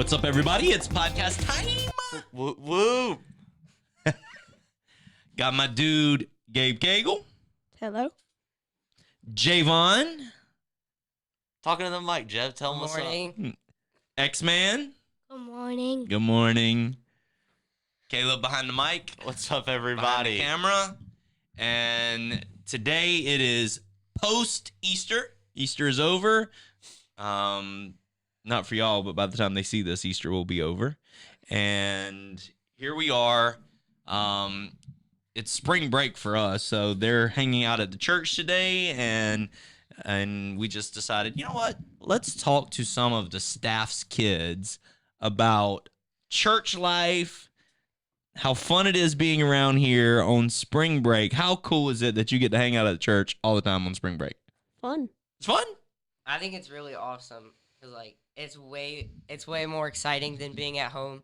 What's up, everybody? It's podcast time. Woo woo. Got my dude, Gabe Cagle. Hello. Javon. Talking to the mic, Jeff. Tell him what's up. X-Man. Good morning. Good morning. Caleb behind the mic. What's up, Behind the everybody? camera. And today it is post-Easter. Easter is over. Not for y'all, but by the time they see this, Easter will be over. And here we are. It's spring break for us, so they're hanging out at the church today, and we just decided, you know what? Let's talk to some of the staff's kids about church life, how fun it is being around here on spring break. How cool is it that you get to hang out at the church all the time on spring break? Fun. It's fun? I think it's really awesome because it's way more exciting than being at home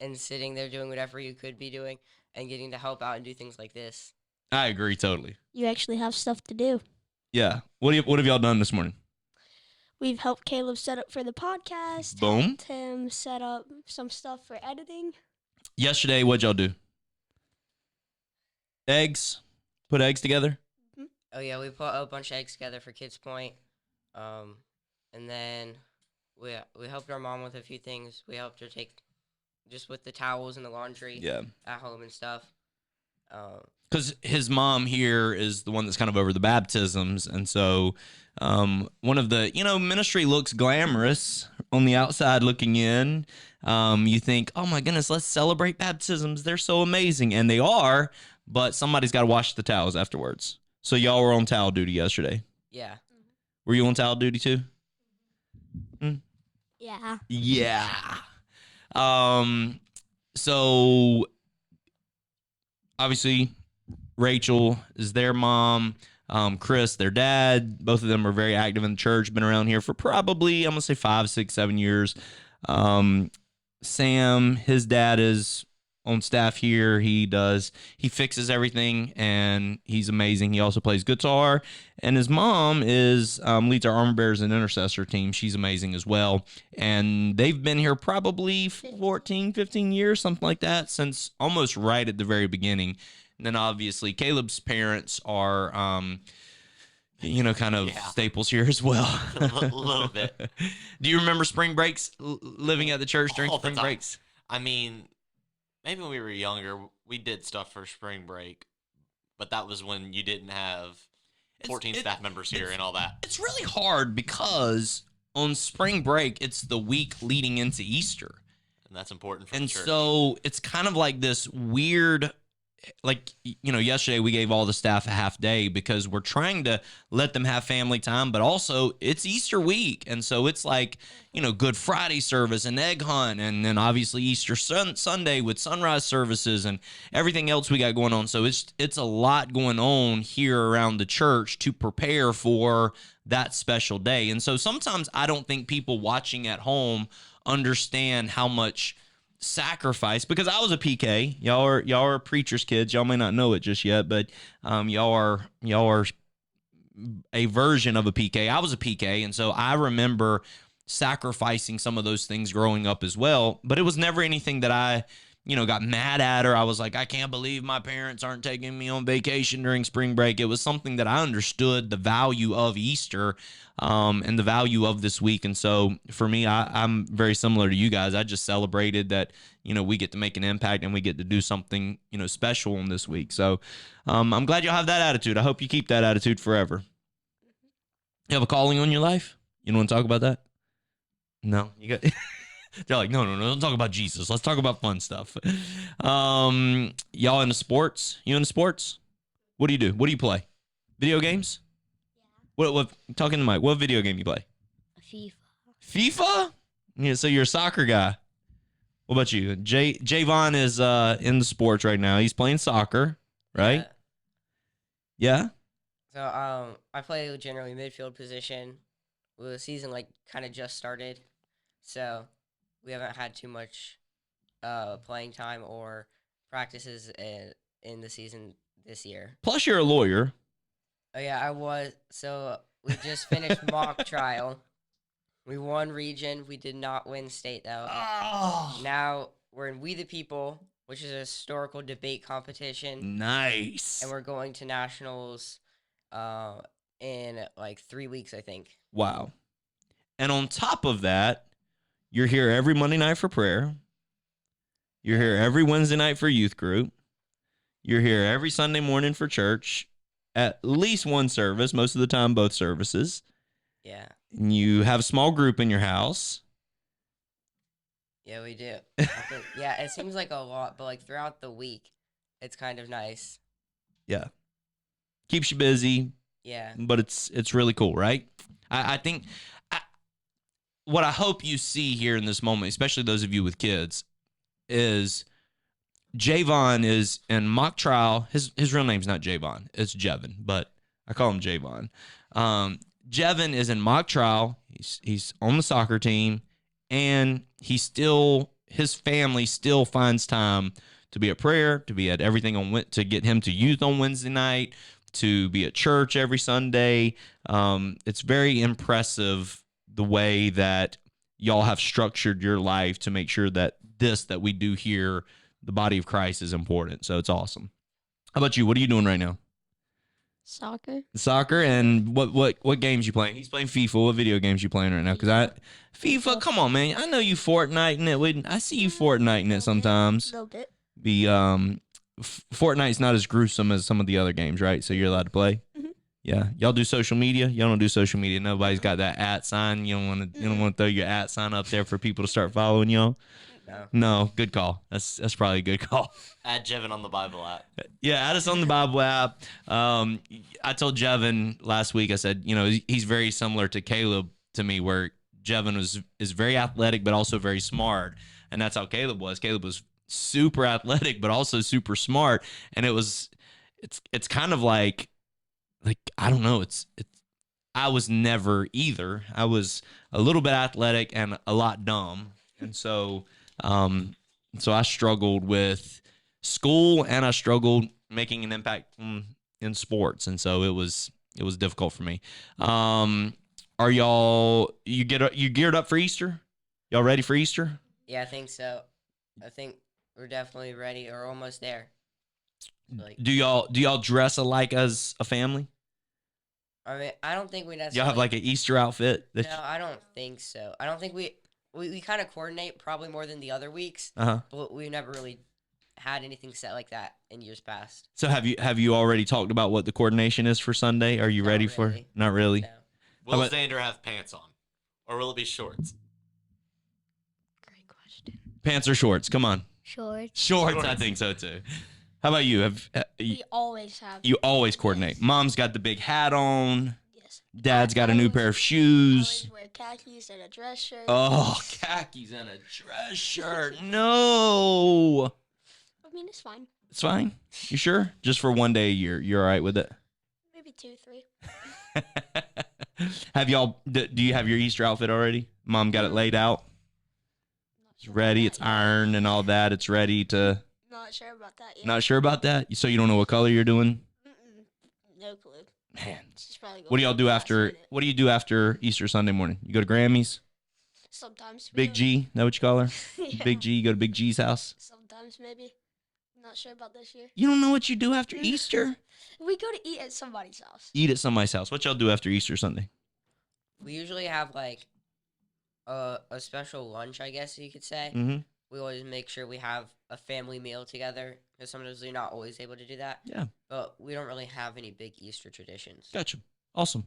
and sitting there doing whatever you could be doing and getting to help out and do things like this. I agree totally. You actually have stuff to do. Yeah. What have y'all done this morning? We've helped Caleb set up for the podcast. Boom. Helped him set up some stuff for editing. Yesterday, what'd y'all do? Eggs? Put eggs together? Oh yeah, we put a bunch of eggs together for Kids Point, and then we helped our mom with a few things. We helped her take just with the towels and the laundry at home and stuff. Because his mom here is the one that's kind of over the baptisms. And so one of the, ministry looks glamorous on the outside looking in. You think, oh my goodness, let's celebrate baptisms. They're so amazing. And they are, but somebody's got to wash the towels afterwards. So y'all were on towel duty yesterday. Yeah. Were you on towel duty too? Yeah. Yeah. So obviously Rachel is their mom, Chris, their dad. Both of them are very active in the church, been around here for probably, I'm going to say 5, 6, 7 years. Sam, his dad is on staff here. He fixes everything and he's amazing. He also plays guitar, and his mom is leads our Armor Bearers and Intercessor team. She's amazing as well. And they've been here probably 14, 15 years, something like that, since almost right at the very beginning. And then obviously Caleb's parents are, kind of staples here as well. A little bit. Do you remember spring breaks, living at the church during All the spring time. breaks? I mean, maybe when we were younger, we did stuff for spring break, but that was when you didn't have 14 staff members here and all that. It's really hard because on spring break, it's the week leading into Easter. And that's important for And the church. so it's kind of like this weird, yesterday we gave all the staff a half day because we're trying to let them have family time, but also it's Easter week. And so it's like, Good Friday service and egg hunt, and then obviously Easter Sunday with sunrise services and everything else we got going on. So it's a lot going on here around the church to prepare for that special day. And so sometimes I don't think people watching at home understand how much sacrifice, because I was a PK. Y'all are preacher's kids. Y'all may not know it just yet, but y'all are a version of a PK. I was a PK, and so I remember sacrificing some of those things growing up as well. But it was never anything that I, got mad at, or I was like, I can't believe my parents aren't taking me on vacation during spring break. It was something that I understood the value of Easter, and the value of this week. And so for me, I'm very similar to you guys. I just celebrated that, we get to make an impact and we get to do something, special on this week. So I'm glad y'all have that attitude. I hope you keep that attitude forever. You have a calling on your life? You don't want to talk about that? No, you got. They're like, no, don't talk about Jesus. Let's talk about fun stuff. Y'all into sports? You into sports? What do you do? What do you play? Video games? Yeah. What talking to Mike, what video game you play? FIFA. FIFA? Yeah, so you're a soccer guy. What about you? Javon is in the sports right now. He's playing soccer, right? Yeah? So I play generally midfield position. Well, the season kind of just started, so we haven't had too much playing time or practices in the season this year. Plus, you're a lawyer. Oh yeah, I was. So we just finished mock trial. We won region. We did not win state though. Oh, Now we're in We the People, which is a historical debate competition, nice. and we're going to nationals in like 3 weeks, I think. Wow. And on top of that, you're here every Monday night for prayer. You're here every Wednesday night for youth group. You're here every Sunday morning for church, at least one service, most of the time both services. Yeah. And you have a small group in your house. Yeah, we do. I think, yeah, it seems like a lot, but like throughout the week, it's kind of nice. Yeah. Keeps you busy, Yeah. but it's really cool, right? I think what I hope you see here in this moment, especially those of you with kids, is Javon is in mock trial. His real name's not Javon. It's Jevin, but I call him Javon. Jevin is in mock trial. He's on the soccer team, and his family still finds time to be at prayer, to be at everything to get him to youth on Wednesday night, to be at church every Sunday. It's very impressive the way that y'all have structured your life to make sure that that we do here, the body of Christ, is important. So it's awesome. How about you? What are you doing right now? Soccer. And what games you playing? He's playing FIFA. What video games you playing right now? Because FIFA, come on, man. I know you Fortnite it. I see you Fortniting it sometimes. A little bit. Fortnite's not as gruesome as some of the other games, right? So you're allowed to play. Mhm. Yeah, y'all do social media. Y'all don't do social media. Nobody's got that @ sign. You don't want to throw your @ sign up there for people to start following y'all. No, good call. That's probably a good call. Add Jevin on the Bible app. Yeah, add us on the Bible app. I told Jevin last week, I said, he's very similar to Caleb to me, where Jevin is very athletic, but also very smart. And that's how Caleb was. Caleb was super athletic, but also super smart. And it's kind of like, I don't know. I was never either. I was a little bit athletic and a lot dumb. And so I struggled with school, and I struggled making an impact in sports, and so it was difficult for me. Are you geared up for Easter? Y'all ready for Easter? Yeah, I think so. I think we're definitely ready or almost there. Do y'all dress alike as a family? I mean, I don't think we necessarily. Y'all have like an Easter outfit? No, I don't think so. I don't think we kind of coordinate probably more than the other weeks, but we never really had anything set like that in years past. So have you already talked about what the coordination is for Sunday? Are you Not ready really. for? Not really. No. Will Xander have pants on? Or will it be shorts? Great question. Pants or shorts? Come on. Shorts. I think so too. How about you? We always have. You always coordinate. Mom's got the big hat on. Yes. Dad's got a new pair of I shoes. always wear khakis and a dress shirt. Oh, khakis and a dress shirt. No. I mean, it's fine. It's fine. You sure? Just for one day a year. You're all right with it? Maybe 2, 3. Do you have your Easter outfit already? Mom got it laid out? It's ready. It's ironed and all that. It's ready to... Not sure about that yet. Not sure about that? So you don't know what color you're doing? No clue. Man. Just probably What do y'all do what do you do after Easter Sunday morning? You go to Grammy's? Sometimes. Big G? Is that what you call her? Yeah. Big G? You go to Big G's house? Sometimes, maybe. Not sure about this year. You don't know what you do after Easter? We go to eat at somebody's house. Eat at somebody's house. What y'all do after Easter Sunday? We usually have like a special lunch, I guess you could say. Mm-hmm. We always make sure we have a family meal together because sometimes we're not always able to do that. Yeah. But we don't really have any big Easter traditions. Gotcha. Awesome.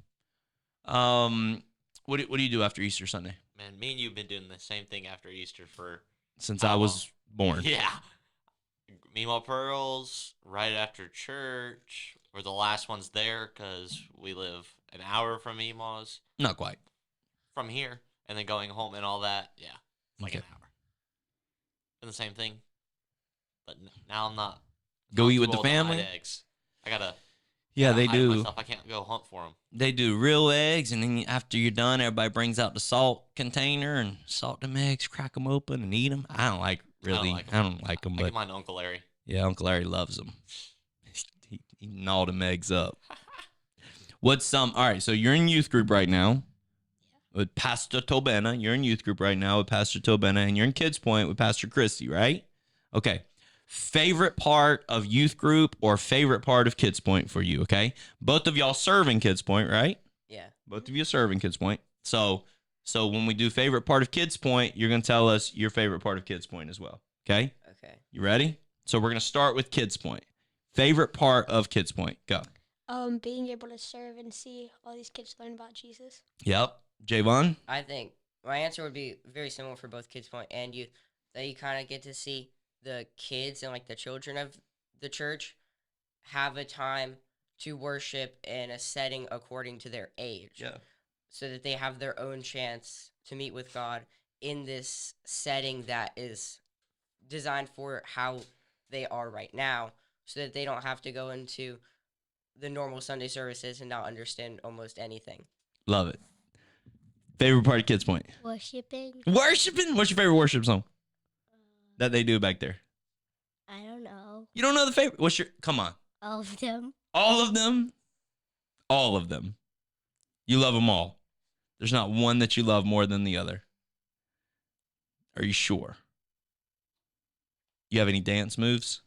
What do you do after Easter Sunday? Man, me and you have been doing the same thing after Easter for... Since I was born. Yeah. Meemaw Pearls, right after church. We're the last ones there because we live an hour from Meemaw's. Not quite. From here. And then going home and all that. Yeah. Like Okay. an hour. And the same thing. But now I'm not... Go eat with the comfortable to hide family? eggs. I gotta... Yeah, they hide do. myself. I can't go hunt for them. They do real eggs, and then after you're done, everybody brings out the salt container and salt them eggs, crack them open, and eat them. I don't like them, I but give mine to Uncle Larry. yeah, Uncle Larry loves them. He eating all them eggs up. What's all right? So you're in youth group right now. with Pastor Tobena. You're in youth group right now with Pastor Tobena, and you're in Kids Point with Pastor Christy, right? Okay. Favorite part of youth group or favorite part of Kids Point for you, okay? Both of y'all serve in Kids Point, right? Yeah. Both of you serve in Kids Point. So when we do favorite part of Kids Point, you're going to tell us your favorite part of Kids Point as well, okay? Okay. You ready? So we're going to start with Kids Point. Favorite part of Kids Point. Go. Being able to serve and see all these kids learn about Jesus. Yep. Javon? I think my answer would be very similar for both Kids Point and youth. That you kind of get to see the kids and like the children of the church have a time to worship in a setting according to their age. Yeah. So that they have their own chance to meet with God in this setting that is designed for how they are right now, so that they don't have to go into the normal Sunday services and not understand almost anything. Love it. Favorite part of Kids Point? Worshipping. Worshiping? What's your favorite worship song that they do back there? I don't know. You don't know the favorite? What's your, come on. All of them. All of them? All of them. You love them all. There's not one that you love more than the other. Are you sure? You have any dance moves?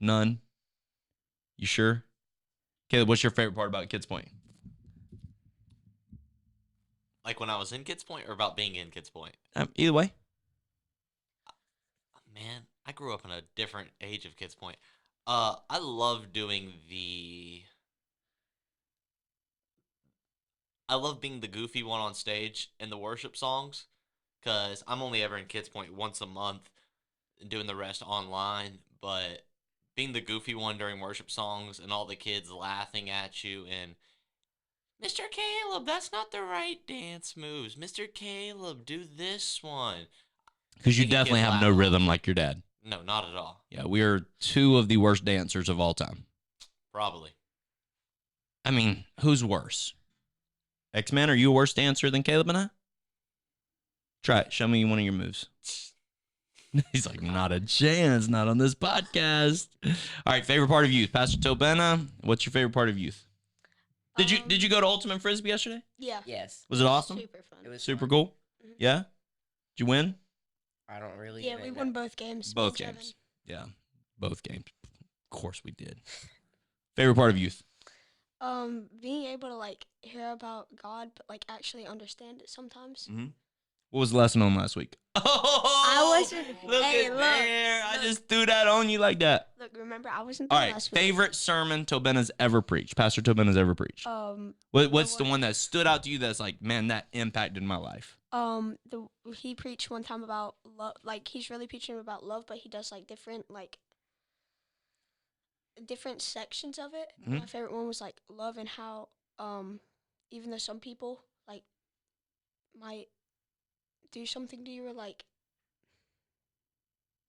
No. None? You sure? Caleb, what's your favorite part about Kids Point? Like when I was in Kids Point or about being in Kids Point? Either way. Man, I grew up in a different age of Kids Point. I love doing I love being the goofy one on stage in the worship songs, because I'm only ever in Kids Point once a month and doing the rest online. But being the goofy one during worship songs and all the kids laughing at you and, Mr. Caleb, that's not the right dance moves. Mr. Caleb, do this one. Because you Making definitely kids have no laugh. rhythm like your dad. No, not at all. Yeah, we are two of the worst dancers of all time. Probably. I mean, who's worse? X-Man, are you a worse dancer than Caleb and I? Try it. Show me one of your moves. He's like, not a chance. Not on this podcast. All right, favorite part of youth. Pastor Tobena, what's your favorite part of youth? Did you go to Ultimate Frisbee yesterday? Yeah. Yes. Was it awesome? Super fun. It was Super fun. cool? Mhm. Yeah? Did you win? I don't really Yeah, even we know. won both games. Both 7. games. Yeah, both games. Of course we did. Favorite part of youth? Being able to like hear about God, but like actually understand it sometimes. What was the lesson on last week? Oh, wasn't- Look hey, at look, there. I look. just threw that on you like that. Look, remember I wasn't All there right, last week. favorite sermon Tobena's ever preached. Pastor Tobena's ever preached. What's the one- one that stood out to you that's like, man, that impacted my life? He preached one time about love. Like he's really preaching about love, but he does like different sections of it. Mhm. My favorite one was like love and how even though some people like might do something to you or like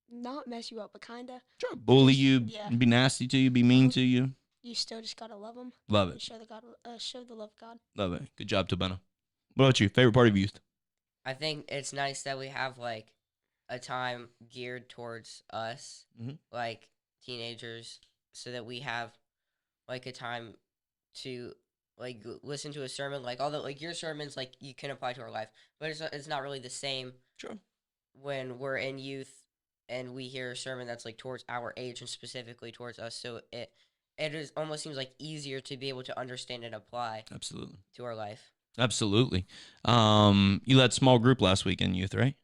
not mess you up, but kinda Sure. Bully you, Yeah. be nasty to you, be mean to you. you still just gotta love them Love and it. show the love of God. Love it. Good job, Tobena. What about you? Favorite part of youth? I think it's nice that we have like a time geared towards us, Mhm. like teenagers, so that we have like a time to like listen to a sermon. Like although like your sermons like you can apply to our life, but it's not really the same Sure. when we're in youth and we hear a sermon that's like towards our age and specifically towards us. So it is almost seems like easier to be able to understand and apply Absolutely. to our life. Absolutely. You led small group last week in youth, right?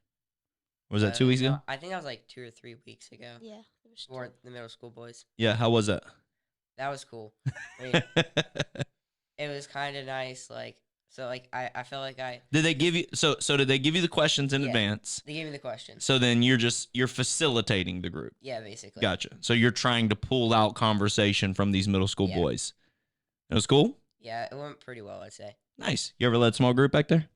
Or was that 2 weeks no, ago? I think that was like 2 or 3 weeks ago Yeah, it was for the middle school boys. Yeah. How was that? That was cool. I mean, it was kind of nice. Like, so like I felt like Did they give you so did they give you the questions in Yeah. advance? they gave me the questions. So then you're facilitating the group. Yeah, basically. Gotcha. So you're trying to pull out conversation from these middle school Yeah. boys. It was cool? Yeah, it went pretty well, I'd say. Nice. You ever led small group back there?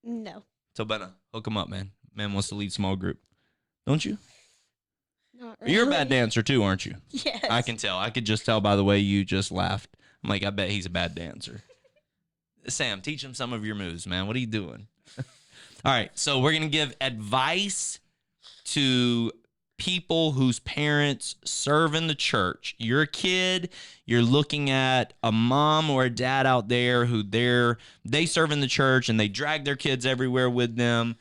no. Tobena, hook him up, man. Man wants to lead small group. Don't you? Not You're a bad really. dancer too, aren't you? Yes. I can tell. I could just tell by the way you just laughed. I'm like, I bet he's a bad dancer. Sam, teach him some of your moves, man. What are you doing? All right, so we're going to give advice to people whose parents serve in the church. You're a kid, you're looking at a mom or a dad out there who they serve in the church and they drag their kids everywhere with them.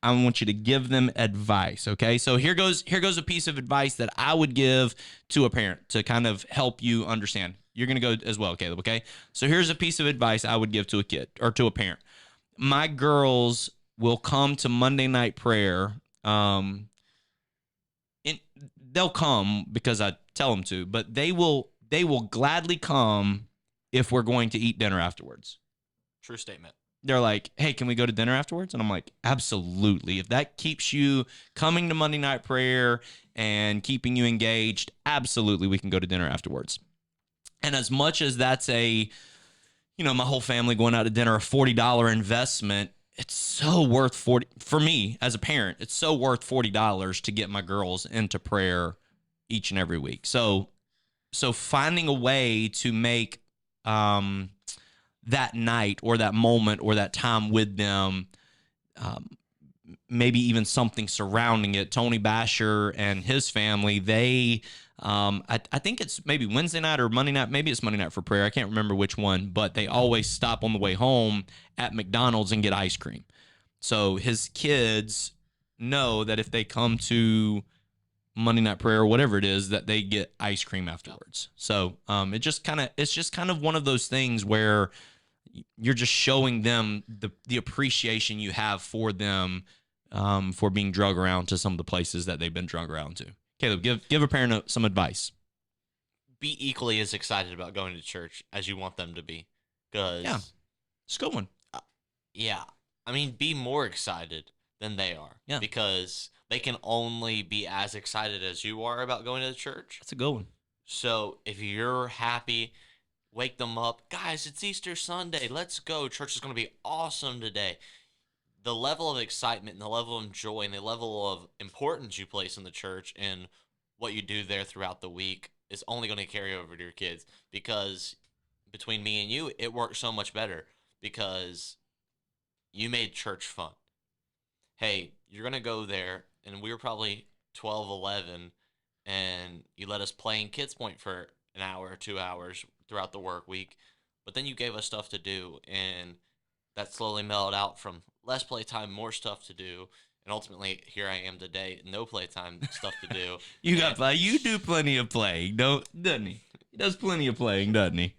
I want you to give them advice, okay? So here goes a piece of advice that I would give to a parent to kind of help you understand. You're going to go as well, Caleb, okay? So here's a piece of advice I would give to a kid or to a parent. My girls will come to Monday night prayer. They'll come because I tell them to, but they will gladly come if we're going to eat dinner afterwards. True statement. They're like, hey, can we go to dinner afterwards? And I'm like, absolutely. If that keeps you coming to Monday night prayer and keeping you engaged, absolutely, we can go to dinner afterwards. And as much as that's my whole family going out to dinner, a $40 investment, it's so worth for me as a parent, it's so worth $40 to get my girls into prayer each and every week. So finding a way to make that night or that moment or that time with them, maybe even something surrounding it. Tony Basher and his family, they, I think it's maybe Wednesday night or Monday night. Maybe it's Monday night for prayer. I can't remember which one, but they always stop on the way home at McDonald's and get ice cream. So his kids know that if they come to Monday night prayer or whatever it is, that they get ice cream afterwards. So it's just kind of one of those things where you're just showing them the appreciation you have for them, for being drug around to some of the places that they've been drug around to. Caleb, give a parent some advice. Be equally as excited about going to church as you want them to be. Yeah, it's a good one. Yeah. I mean, be more excited than they are. Yeah. Because they can only be as excited as you are about going to the church. That's a good one. So if you're happy, wake them up. Guys, it's Easter Sunday. Let's go. Church is going to be awesome today. The level of excitement and the level of joy and the level of importance you place in the church and what you do there throughout the week is only going to carry over to your kids, because between me and you, it works so much better because you made church fun. Hey, you're going to go there, and we were probably 12, 11, and you let us play in Kids Point for an hour or 2 hours throughout the work week, but then you gave us stuff to do, and that slowly mellowed out from less playtime, more stuff to do, and ultimately here I am today, no playtime, stuff to do. You do plenty of playing, doesn't he? He does plenty of playing, doesn't he?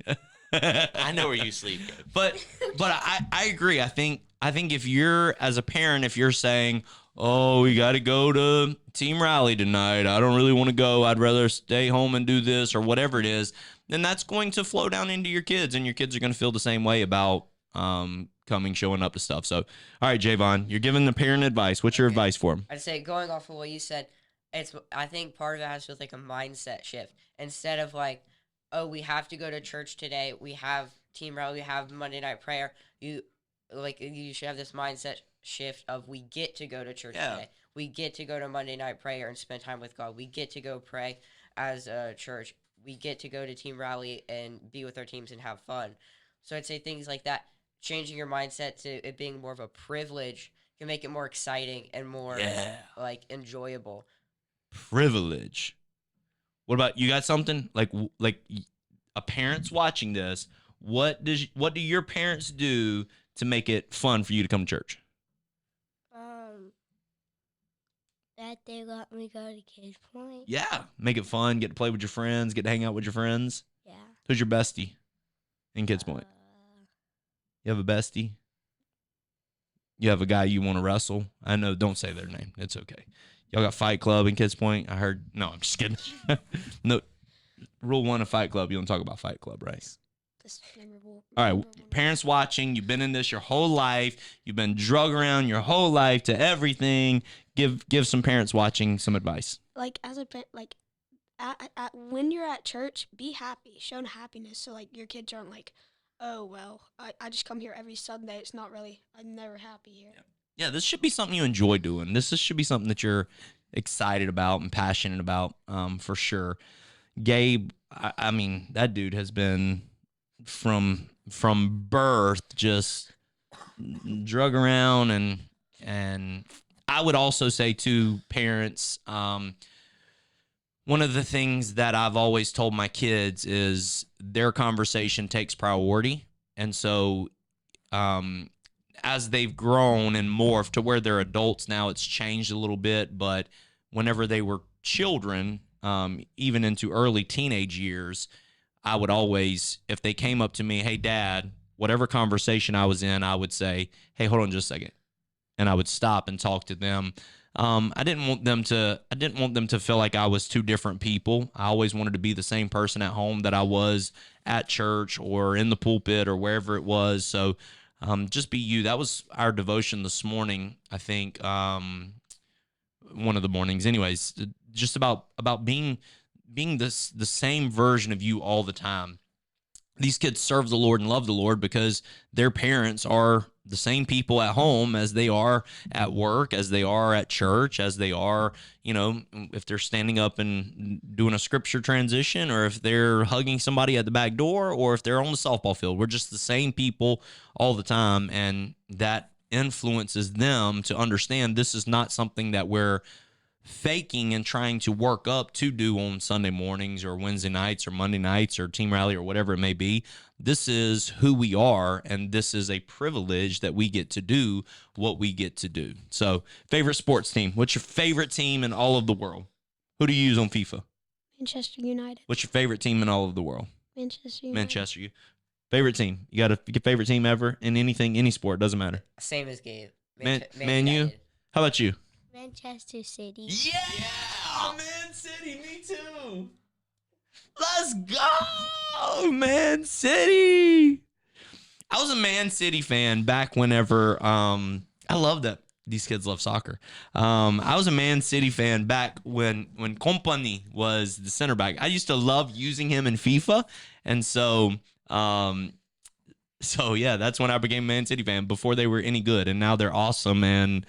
I know where you sleep, Coach. But I agree. I think if you're, as a parent, if you're saying, oh, we got to go to team rally tonight, I don't really want to go, I'd rather stay home and do this or whatever it is, then that's going to flow down into your kids, and your kids are going to feel the same way about showing up to stuff. So, all right, Javon, you're giving the parent advice. What's your advice for them? I'd say, going off of what you said, I think part of it has to do with like a mindset shift. Instead of like, oh, we have to go to church today, we have team rally, we have Monday night prayer, you should have this mindset shift of, we get to go to church today. We get to go to Monday night prayer and spend time with God. We get to go pray as a church. We get to go to team rally and be with our teams and have fun. So I'd say things like that. Changing your mindset to it being more of a privilege can make it more exciting and more like enjoyable. Privilege. What about you? Got something like a parent's watching this? What do your parents do to make it fun for you to come to church? That they let me go to Kids Point. Yeah, make it fun. Get to play with your friends. Get to hang out with your friends. Yeah. Who's your bestie in Kids Point? You have a bestie? You have a guy you want to wrestle? I know, don't say their name. It's okay. Y'all got Fight Club in Kids Point? I heard. No, I'm just kidding. No, rule 1 of Fight Club, you don't talk about Fight Club, right? All right, parents watching, you've been in this your whole life. You've been drug around your whole life to everything. Give some parents watching some advice. Like, as a when you're at church, be happy. Show happiness, so like your kids aren't like, oh, well, I just come here every Sunday. It's not really, I'm never happy here. Yeah, this should be something you enjoy doing. This should be something that you're excited about and passionate about, for sure. Gabe, I mean, that dude has been from birth just drug around, and I would also say to parents, one of the things that I've always told my kids is their conversation takes priority. And so as they've grown and morphed to where they're adults now, it's changed a little bit. But whenever they were children, even into early teenage years, I would always, if they came up to me, hey, Dad, whatever conversation I was in, I would say, hey, hold on just a second. And I would stop and talk to them. I didn't want them to feel like I was two different people. I always wanted to be the same person at home that I was at church or in the pulpit or wherever it was. So just be you. That was our devotion this morning, I think, one of the mornings. Anyways, just about being the same version of you all the time. These kids serve the Lord and love the Lord because their parents are the same people at home as they are at work, as they are at church, as they are, if they're standing up and doing a scripture transition, or if they're hugging somebody at the back door, or if they're on the softball field. We're just the same people all the time, and that influences them to understand this is not something that we're faking and trying to work up to do on Sunday mornings or Wednesday nights or Monday nights or team rally or whatever it may be. This is who we are, and this is a privilege that we get to do what we get to do. So, favorite sports team. What's your favorite team in all of the world? Who do you use on FIFA? Manchester United. What's your favorite team in all of the world? Manchester United. Manchester. Favorite team. You got your favorite team ever in anything, any sport. Doesn't matter. Same as Gabe. Man U. How about you? Manchester City. Yeah, Man City, me too. Let's go, Man City. I was a Man City fan back whenever, I love that these kids love soccer. I was a Man City fan back when Kompany was the center back. I used to love using him in FIFA. And so yeah, that's when I became a Man City fan, before they were any good. And now they're awesome. And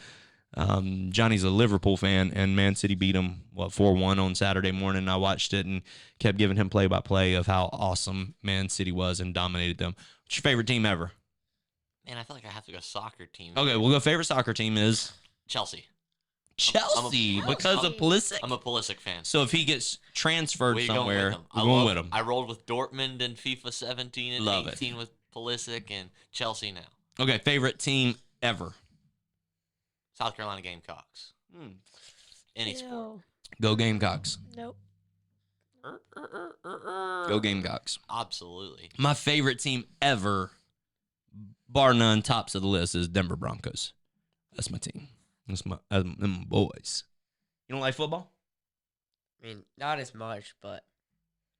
Johnny's a Liverpool fan, and Man City beat him 4-1 on Saturday morning. I watched it and kept giving him play-by-play of how awesome Man City was and dominated them. What's your favorite team ever? Man, I feel like I have to go soccer team. Okay, we'll go. Favorite soccer team is Chelsea. Because of Pulisic. I'm a Pulisic fan. So if he gets transferred somewhere, we're going with him. I rolled with Dortmund in FIFA 17 and Love 18 with Pulisic, and Chelsea now. Okay, favorite team ever. South Carolina Gamecocks. Any sport. Go Gamecocks. Nope. Go Gamecocks. Absolutely. My favorite team ever, bar none, tops of the list, is Denver Broncos. That's my team. That's them boys. You don't like football? I mean, not as much, but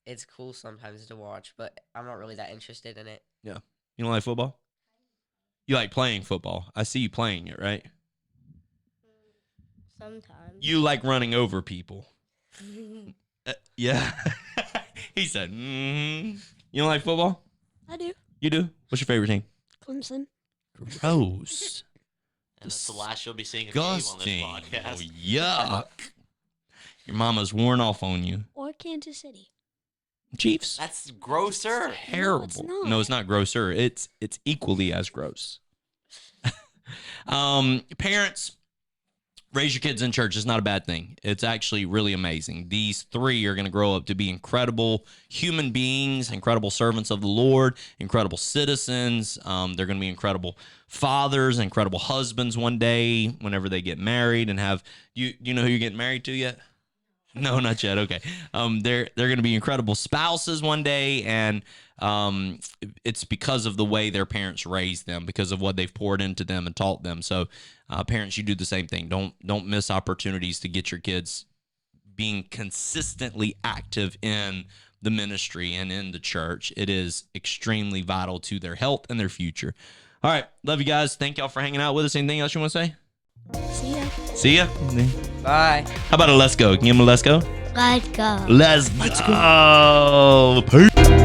it's cool sometimes to watch, but I'm not really that interested in it. Yeah. You don't like football? You like playing football. I see you playing it, right? Sometimes. You like running over people. Yeah. He said, You don't like football? I do. You do? What's your favorite team? Clemson. Gross. And that's the last you'll be seeing of Gabe on this podcast. Oh, yuck. Your mama's worn off on you. Or Kansas City. Chiefs. That's grosser. Terrible. No, it's not. No, it's not grosser. It's equally as gross. Parents, raise your kids in church. It's not a bad thing. It's actually really amazing. These three are going to grow up to be incredible human beings, incredible servants of the Lord, incredible citizens. They're going to be incredible fathers, incredible husbands one day whenever they get married and have. You know who you're getting married to yet? No, not yet. Okay. They're going to be incredible spouses one day, and it's because of the way their parents raised them, because of what they've poured into them and taught them. So, parents, you do the same thing. Don't miss opportunities to get your kids being consistently active in the ministry and in the church. It is extremely vital to their health and their future. All right. Love you guys. Thank y'all for hanging out with us. Anything else you want to say? See ya. See ya. Bye. How about a let's go? Can you give them a let's go? Let's go. Let's go. Peace.